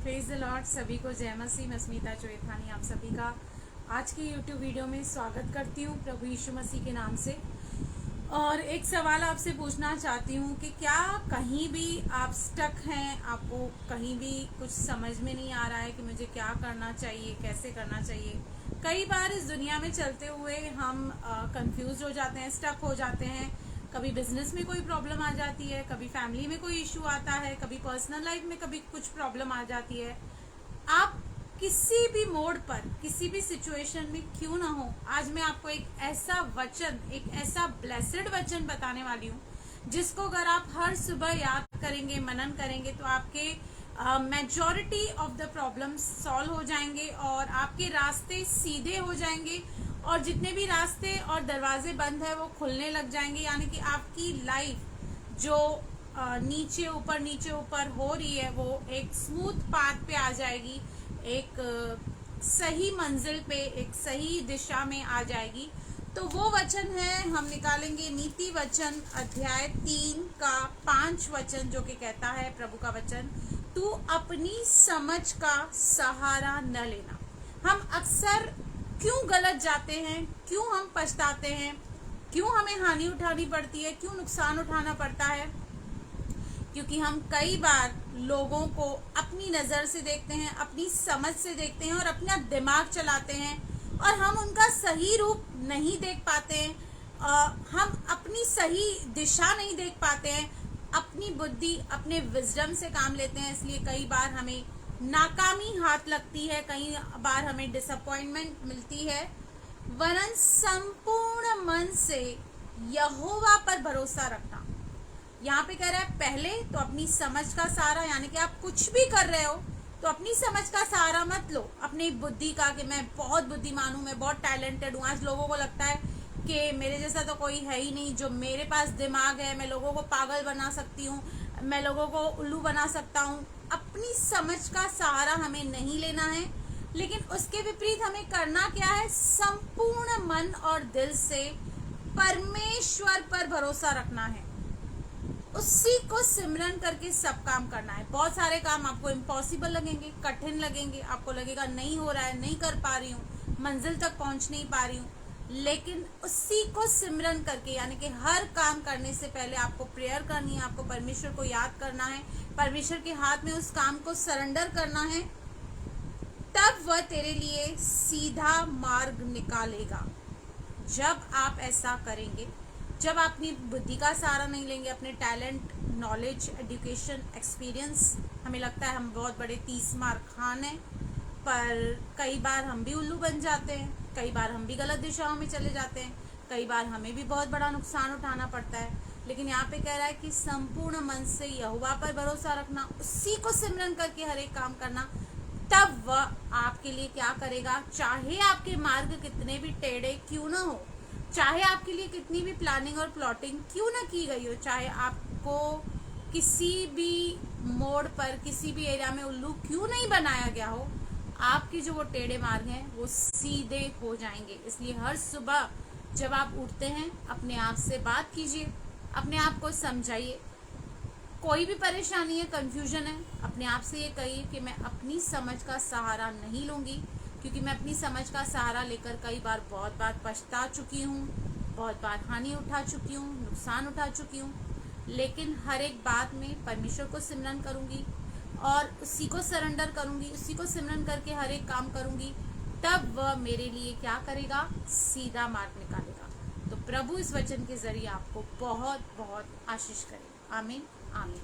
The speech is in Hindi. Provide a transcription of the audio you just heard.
Praise the Lord. सभी को जय मसीह। मैं स्मिता चोएथानी आप सभी का आज की यूट्यूब वीडियो में स्वागत करती हूँ प्रभु यीशु मसीह के नाम से। और एक सवाल आपसे पूछना चाहती हूँ कि क्या कहीं भी आप स्टक हैं, आपको कहीं भी कुछ समझ में नहीं आ रहा है कि मुझे क्या करना चाहिए, कैसे करना चाहिए। कई बार इस दुनिया में चलते हुए हम कंफ्यूज हो जाते हैं, स्टक हो जाते हैं। कभी बिजनेस में कोई प्रॉब्लम आ जाती है, कभी फैमिली में कोई इशू आता है, कभी पर्सनल लाइफ में कभी कुछ प्रॉब्लम आ जाती है। आप किसी भी मोड पर, किसी भी सिचुएशन में क्यों ना हो, आज मैं आपको एक ऐसा वचन, एक ऐसा ब्लेसेड वचन बताने वाली हूँ जिसको अगर आप हर सुबह याद करेंगे, मनन करेंगे तो आपके majority of the problems solve हो जाएंगे और आपके रास्ते सीधे हो जाएंगे और जितने भी रास्ते और दरवाजे बंद है वो खुलने लग जाएंगे। यानी कि आपकी लाइफ जो नीचे ऊपर हो रही है वो एक स्मूथ पाथ पे आ जाएगी, एक सही मंजिल पे, एक सही दिशा में आ जाएगी। तो वो वचन है, हम निकालेंगे नीति वचन अध्याय 3 का 5 वचन, जो कि कहता है प्रभु का वचन, तू अपनी समझ का सहारा न लेना। हम अक्सर क्यों गलत जाते हैं, क्यों हम पछताते हैं, क्यों हमें हानि उठानी पड़ती है, क्यों नुकसान उठाना पड़ता है? क्योंकि हम कई बार लोगों को अपनी नज़र से देखते हैं, अपनी समझ से देखते हैं और अपना दिमाग चलाते हैं और हम उनका सही रूप नहीं देख पाते हैं। हम अपनी सही दिशा नहीं देख पाते हैं, अपनी बुद्धि, अपने विजडम से काम लेते हैं। इसलिए कई बार हमें नाकामी हाथ लगती है, कई बार हमें डिसअपॉइंटमेंट मिलती है। वरन संपूर्ण मन से यहोवा पर भरोसा रखना। यहाँ पे कह रहा है पहले तो अपनी समझ का सहारा, यानी कि आप कुछ भी कर रहे हो तो अपनी समझ का सहारा मत लो, अपनी बुद्धि का कि मैं बहुत बुद्धिमान हूँ, मैं बहुत टैलेंटेड हूँ। आज लोगों को लगता है कि मेरे जैसा तो कोई है ही नहीं, जो मेरे पास दिमाग है, मैं लोगों को पागल बना सकती हूँ, मैं लोगों को उल्लू बना सकता हूँ। अपनी समझ का सहारा हमें नहीं लेना है, लेकिन उसके विपरीत हमें करना क्या है? संपूर्ण मन और दिल से परमेश्वर पर भरोसा रखना है, उसी को सिमरन करके सब काम करना है। बहुत सारे काम आपको इम्पॉसिबल लगेंगे, कठिन लगेंगे, आपको लगेगा नहीं हो रहा है, नहीं कर पा रही हूँ, मंजिल तक पहुंच नहीं पा रही हूँ, लेकिन उसी को सिमरन करके, यानी कि हर काम करने से पहले आपको प्रेयर करनी है, आपको परमेश्वर को याद करना है, परमेश्वर के हाथ में उस काम को सरेंडर करना है। तब वह तेरे लिए सीधा मार्ग निकालेगा। जब आप ऐसा करेंगे, जब आप अपनी बुद्धि का सहारा नहीं लेंगे, अपने टैलेंट, नॉलेज, एजुकेशन, एक्सपीरियंस, हमें लगता है हम बहुत बड़े 30 मार खान हैं, पर कई बार हम भी उल्लू बन जाते हैं, कई बार हम भी गलत दिशाओं में चले जाते हैं, कई बार हमें भी बहुत बड़ा नुकसान उठाना पड़ता है। लेकिन यहाँ पे कह रहा है कि संपूर्ण मन से यहोवा पर भरोसा रखना, उसी को सिमरन करके हर एक काम करना। तब वह आपके लिए क्या करेगा? चाहे आपके मार्ग कितने भी टेढ़े क्यों ना हो, चाहे आपके लिए कितनी भी प्लानिंग और प्लॉटिंग क्यों ना की गई हो, चाहे आपको किसी भी मोड़ पर, किसी भी एरिया में उल्लू क्यों नहीं बनाया गया हो, आपके जो वो टेढ़े मार्ग हैं वो सीधे हो जाएंगे। इसलिए हर सुबह जब आप उठते हैं, अपने आप से बात कीजिए, अपने आप को समझाइए। कोई भी परेशानी है, कंफ्यूजन है, अपने आप से ये कहिए कि मैं अपनी समझ का सहारा नहीं लूँगी, क्योंकि मैं अपनी समझ का सहारा लेकर कई बार बहुत बार पछता चुकी हूँ, बहुत बार हानि उठा चुकी हूँ, नुकसान उठा चुकी हूँ। लेकिन हर एक बात में परमेश्वर को सिमरन करूँगी और उसी को सरेंडर करूँगी, उसी को सिमरन करके हर एक काम करूँगी। तब वह मेरे लिए क्या करेगा? सीधा मार्ग निकालेगा। तो प्रभु इस वचन के जरिए आपको बहुत बहुत आशीष करे। आमीन आमीन।